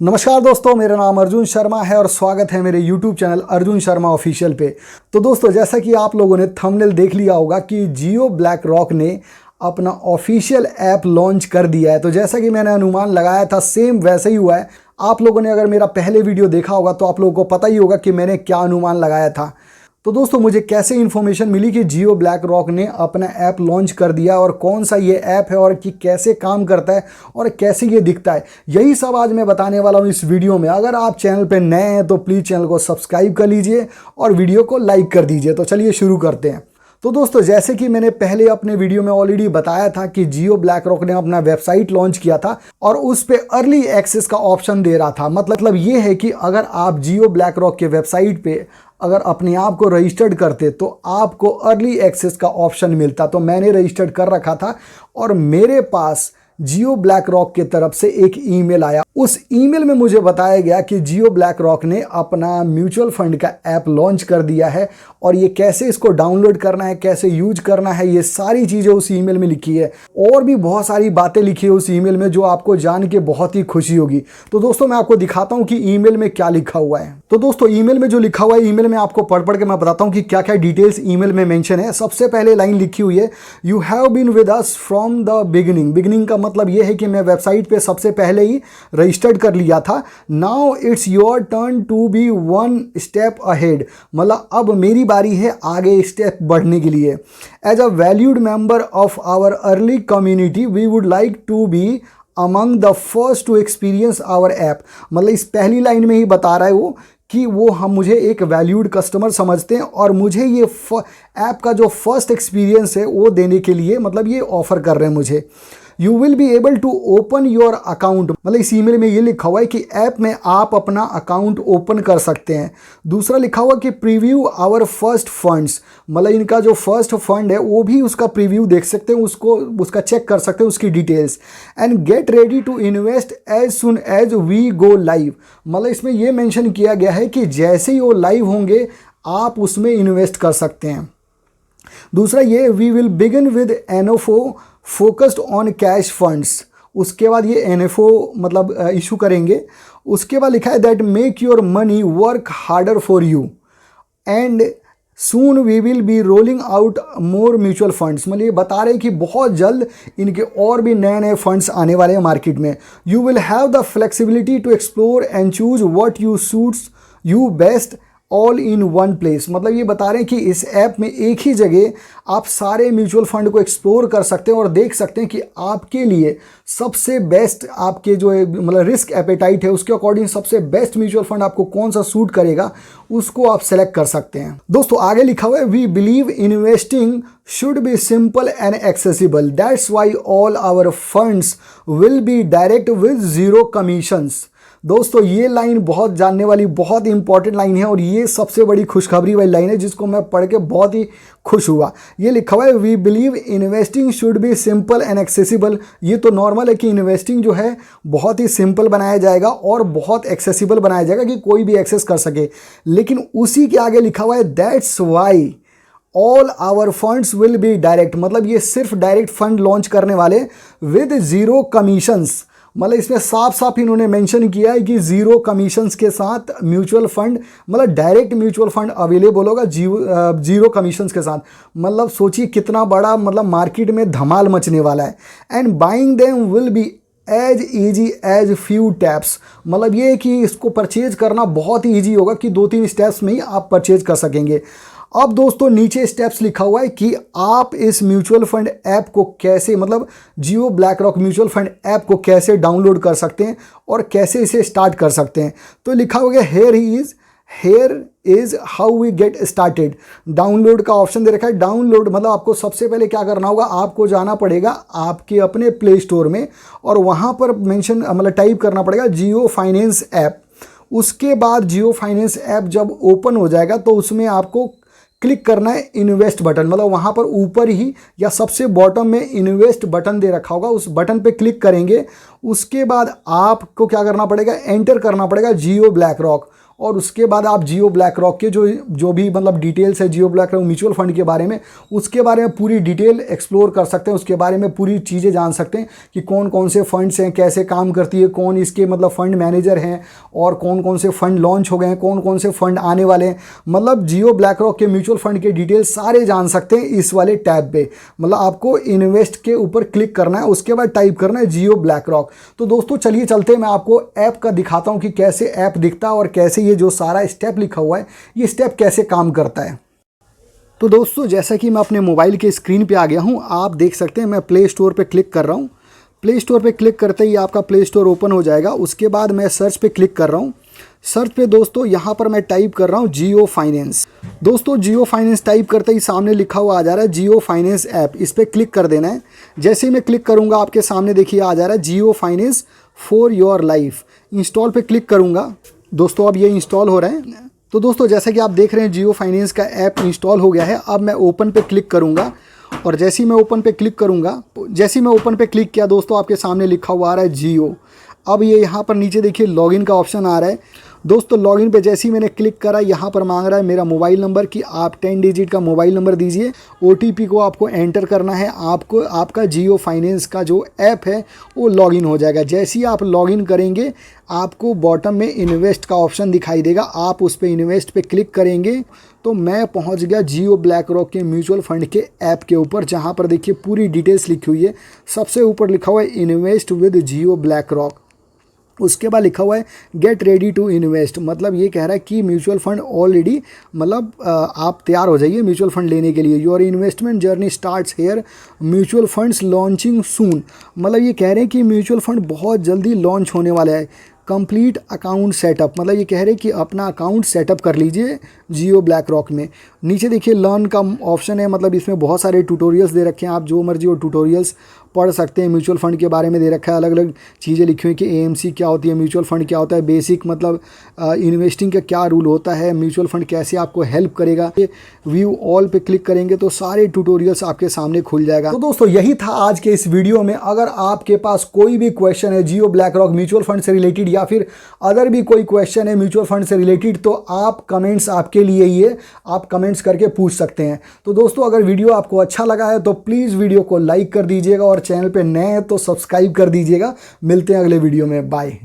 नमस्कार दोस्तों, मेरा नाम अर्जुन शर्मा है और स्वागत है मेरे YouTube channel Arjun Sharma official पे। तो दोस्तों, जैसा कि आप लोगों ने थंबनेल देख लिया होगा कि जियो ब्लैक रॉक ने अपना ऑफिशियल ऐप लॉन्च कर दिया है। तो जैसा कि मैंने अनुमान लगाया था, सेम वैसे ही हुआ है। आप लोगों ने अगर मेरा पहले वीडियो देखा होगा तो आप लोगों को पता ही होगा कि मैंने क्या अनुमान लगाया था। तो दोस्तों, मुझे कैसे इन्फॉर्मेशन मिली कि जियो ब्लैक रॉक ने अपना ऐप लॉन्च कर दिया और कौन सा ये ऐप है और कि कैसे काम करता है और कैसे ये दिखता है, यही सब आज मैं बताने वाला हूँ इस वीडियो में। अगर आप चैनल पे नए हैं तो प्लीज़ चैनल को सब्सक्राइब कर लीजिए और वीडियो को लाइक कर दीजिए। तो चलिए शुरू करते हैं। तो दोस्तों, जैसे कि मैंने पहले अपने वीडियो में ऑलरेडी बताया था कि जियो ब्लैक रॉक ने अपना वेबसाइट लॉन्च किया था और उस पे अर्ली एक्सेस का ऑप्शन दे रहा था। मतलब ये है कि अगर आप जियो ब्लैक रॉक के वेबसाइट पे अगर अपने आप को रजिस्टर्ड करते तो आपको अर्ली एक्सेस का ऑप्शन मिलता। तो मैंने रजिस्टर्ड कर रखा था और मेरे पास जियो ब्लैक रॉक की तरफ से एक ईमेल आया। उस ईमेल में मुझे बताया गया कि जियो ब्लैक रॉक ने अपना म्यूचुअल फंड का ऐप लॉन्च कर दिया है और ये कैसे इसको डाउनलोड करना है, कैसे यूज करना है, ये सारी चीज़ें उस ईमेल में लिखी है। और भी बहुत सारी बातें लिखी है उस ईमेल में जो आपको जान के बहुत ही खुशी होगी। तो दोस्तों, मैं आपको दिखाता हूँ कि ईमेल में क्या लिखा हुआ है। तो दोस्तों, ईमेल में जो लिखा हुआ है, ईमेल में आपको पढ़ के मैं बताता हूँ कि क्या क्या डिटेल्स ईमेल में मेंशन है। सबसे पहले लाइन लिखी हुई है, you have been with us from the beginning. Beginning का मतलब ये है कि मैं वेबसाइट पे सबसे पहले ही रजिस्टर्ड कर लिया था। Now it's your turn to be one step ahead. मतलब अब मेरी बारी है आगे स्टेप बढ़ने के लिए। As a valued member of our early community we would like to be among the first to experience our app. मतलब इस पहली लाइन में ही बता रहा है वो कि वो हम मुझे एक वैल्यूड कस्टमर समझते हैं और मुझे ये ऐप का जो फर्स्ट एक्सपीरियंस है वो देने के लिए मतलब ये ऑफ़र कर रहे हैं मुझे। You will be able to open your account. मतलब इस ईमेल में ये लिखा हुआ है कि ऐप में आप अपना अकाउंट ओपन कर सकते हैं। दूसरा लिखा हुआ कि प्रीव्यू आवर फर्स्ट फंड्स। मतलब इनका जो फर्स्ट फंड है वो भी उसका प्रीव्यू देख सकते हैं, उसका चेक कर सकते हैं, उसकी details. And get ready to invest as soon as we go live. मतलब इसमें ये मेंशन किया गया है कि जैसे ही वो लाइव होंगे आप उसमें इन्वेस्ट कर सकते हैं। दूसरा ये we will begin with NFO focused on cash funds. उसके बाद ये एनएफओ मतलब इशू करेंगे। उसके बाद लिखा है that make your money work harder for you and soon we will be rolling out more mutual funds. मतलब ये बता रहे हैं कि बहुत जल्द इनके और भी नए नए फंड्स आने वाले हैं मार्केट में। You will have the flexibility to explore and choose what you suits you best all in one place. मतलब ये बता रहे हैं कि इस ऐप में एक ही जगह आप सारे म्यूचुअल फंड को एक्सप्लोर कर सकते हैं और देख सकते हैं कि आपके लिए सबसे बेस्ट, आपके जो मतलब रिस्क एपेटाइट है उसके अकॉर्डिंग सबसे बेस्ट म्यूचुअल फंड आपको कौन सा सूट करेगा उसको आप सेलेक्ट कर सकते हैं। दोस्तों, आगे लिखा हुआ है we believe investing should be simple and accessible, that's why all our funds will be direct with zero commissions. दोस्तों, ये लाइन बहुत जानने वाली, बहुत इंपॉर्टेंट लाइन है और ये सबसे बड़ी खुशखबरी वाली लाइन है जिसको मैं पढ़ के बहुत ही खुश हुआ। ये लिखा हुआ है we believe investing should be simple and accessible. ये तो नॉर्मल है कि इन्वेस्टिंग जो है बहुत ही सिंपल बनाया जाएगा और बहुत एक्सेसिबल बनाया जाएगा कि कोई भी एक्सेस कर सके, लेकिन उसी के आगे लिखा हुआ है that's why all our funds will be direct. मतलब ये सिर्फ डायरेक्ट फंड लॉन्च करने वाले विद जीरो कमीशंस। मतलब इसमें साफ साफ इन्होंने मेंशन किया है कि जीरो कमीशंस के साथ म्यूचुअल फंड, मतलब डायरेक्ट म्यूचुअल फंड अवेलेबल होगा जीरो कमीशंस के साथ। मतलब सोचिए कितना बड़ा मतलब मार्केट में धमाल मचने वाला है। And buying them will be as easy as few taps. मतलब ये है कि इसको परचेज करना बहुत ही ईजी होगा कि 2-3 स्टेप्स में ही आप परचेज कर सकेंगे। अब दोस्तों, नीचे स्टेप्स लिखा हुआ है कि आप इस म्यूचुअल फंड ऐप को कैसे, मतलब Jio BlackRock mutual fund app को कैसे डाउनलोड कर सकते हैं और कैसे इसे स्टार्ट कर सकते हैं। तो लिखा हुआ है here is how we get started. Download का ऑप्शन दे रखा है। डाउनलोड मतलब आपको सबसे पहले क्या करना होगा, आपको जाना पड़ेगा आपके अपने प्ले स्टोर में और वहाँ पर मेंशन मतलब टाइप करना पड़ेगा जियो फाइनेंस ऐप। उसके बाद जियो फाइनेंस ऐप जब ओपन हो जाएगा तो उसमें आपको क्लिक करना है इन्वेस्ट बटन। मतलब वहाँ पर ऊपर ही या सबसे बॉटम में इन्वेस्ट बटन दे रखा होगा, उस बटन पे क्लिक करेंगे। उसके बाद आपको क्या करना पड़ेगा, एंटर करना पड़ेगा जियो ब्लैक रॉक और उसके बाद आप जियो ब्लैक रॉक के जो भी मतलब डिटेल्स है जियो ब्लैक रॉक म्यूचुअल फंड के बारे में, उसके बारे में पूरी डिटेल एक्सप्लोर कर सकते हैं, उसके बारे में पूरी चीज़ें जान सकते हैं कि कौन कौन से फंड्स हैं, कैसे काम करती है, कौन इसके मतलब फंड मैनेजर हैं और कौन कौन से फंड लॉन्च हो गए हैं, कौन कौन से फंड आने वाले हैं। मतलब जियो ब्लैक रॉक के म्यूचुअल फंड के डिटेल्स सारे जान सकते हैं इस वाले टैब पे। मतलब आपको इन्वेस्ट के ऊपर क्लिक करना है, उसके बाद टाइप करना है जियो ब्लैक रॉक। तो दोस्तों चलिए चलते हैं, मैं आपको ऐप का दिखाता हूं कि कैसे ऐप दिखता है और कैसे ये जो सारा स्टेप लिखा हुआ है ये स्टेप कैसे काम करता है। तो दोस्तों जैसा कि मैं अपने मोबाइल के स्क्रीन पे आ गया हूं, आप देख सकते हैं मैं प्ले स्टोर पे क्लिक कर रहा हूं। प्ले स्टोर पे क्लिक करते ही आपका प्ले स्टोर ओपन हो जाएगा। उसके बाद मैं सर्च पे क्लिक कर रहा हूं। सर्च पे दोस्तों यहाँ पर मैं टाइप कर रहा हूँ जियो फाइनेंस। दोस्तों जियो फाइनेंस टाइप करते ही सामने लिखा हुआ आ जा रहा है जियो फाइनेंस ऐप, इस पर क्लिक कर देना है। जैसे ही मैं क्लिक करूँगा आपके सामने देखिए आ जा रहा है Jio finance for your life. Install पे क्लिक करूँगा। दोस्तों अब ये इंस्टॉल हो रहा है। तो दोस्तों जैसा कि आप देख रहे हैं जियो फाइनेंस का ऐप इंस्टॉल हो गया है। अब मैं ओपन पे क्लिक करूँगा और जैसे ही मैं ओपन पे क्लिक करूँगा, जैसे ही मैं ओपन पे क्लिक किया दोस्तों आपके सामने लिखा हुआ आ रहा है जियो। अब ये यहाँ पर नीचे देखिए लॉगिन का ऑप्शन आ रहा है। दोस्तों लॉगिन पे जैसे ही मैंने क्लिक करा, यहाँ पर मांग रहा है मेरा मोबाइल नंबर कि आप 10 डिजिट का मोबाइल नंबर दीजिए। OTP को आपको एंटर करना है। आपको आपका जियो फाइनेंस का जो ऐप है वो लॉगिन हो जाएगा। जैसे ही आप लॉगिन करेंगे आपको बॉटम में इन्वेस्ट का ऑप्शन दिखाई देगा, आप उस पर इन्वेस्ट पे क्लिक करेंगे तो मैं पहुंच गया जियो ब्लैक रॉक के म्यूचुअल फंड के ऐप के ऊपर, जहां पर देखिए पूरी डिटेल्स लिखी हुई है। सबसे ऊपर लिखा हुआ है invest with Jio black rock. उसके बाद लिखा हुआ है गेट रेडी टू इन्वेस्ट, मतलब ये कह रहा है कि म्यूचुअल फंड ऑलरेडी मतलब आप तैयार हो जाइए म्यूचुअल फंड लेने के लिए। Your investment journey starts here, mutual funds launching soon. मतलब ये कह रहे हैं कि म्यूचुअल फंड बहुत जल्दी लॉन्च होने वाला है। कंप्लीट अकाउंट सेटअप, मतलब ये कह रहे हैं कि अपना अकाउंट सेटअप कर लीजिए जियो ब्लैक रॉक में। नीचे देखिए लर्न का ऑप्शन है, मतलब इसमें बहुत सारे ट्यूटोरियल्स दे रखे हैं, आप जो मर्जी वो ट्यूटोरियल्स पढ़ सकते हैं। म्यूचुअल फंड के बारे में दे रखा है, अलग अलग चीज़ें लिखी हुई कि AMC क्या होती है, म्यूचुअल फंड क्या होता है, बेसिक मतलब इन्वेस्टिंग का क्या रूल होता है, म्यूचुअल फंड कैसे आपको हेल्प करेगा। ये व्यू ऑल पे क्लिक करेंगे तो सारे ट्यूटोरियल्स आपके सामने खुल जाएगा। तो दोस्तों यही था आज के इस वीडियो में। अगर आपके पास कोई भी क्वेश्चन है जियो ब्लैक रॉक म्यूचुअल फंड से रिलेटेड या फिर अदर भी कोई क्वेश्चन है म्यूचुअल फंड से रिलेटेड, तो आप कमेंट्स आपके लिए ही है, आप कमेंट्स करके पूछ सकते हैं। तो दोस्तों अगर वीडियो आपको अच्छा लगा है तो प्लीज़ वीडियो को लाइक कर दीजिएगा और चैनल पे नए हैं तो सब्सक्राइब कर दीजिएगा। मिलते हैं अगले वीडियो में, बाय।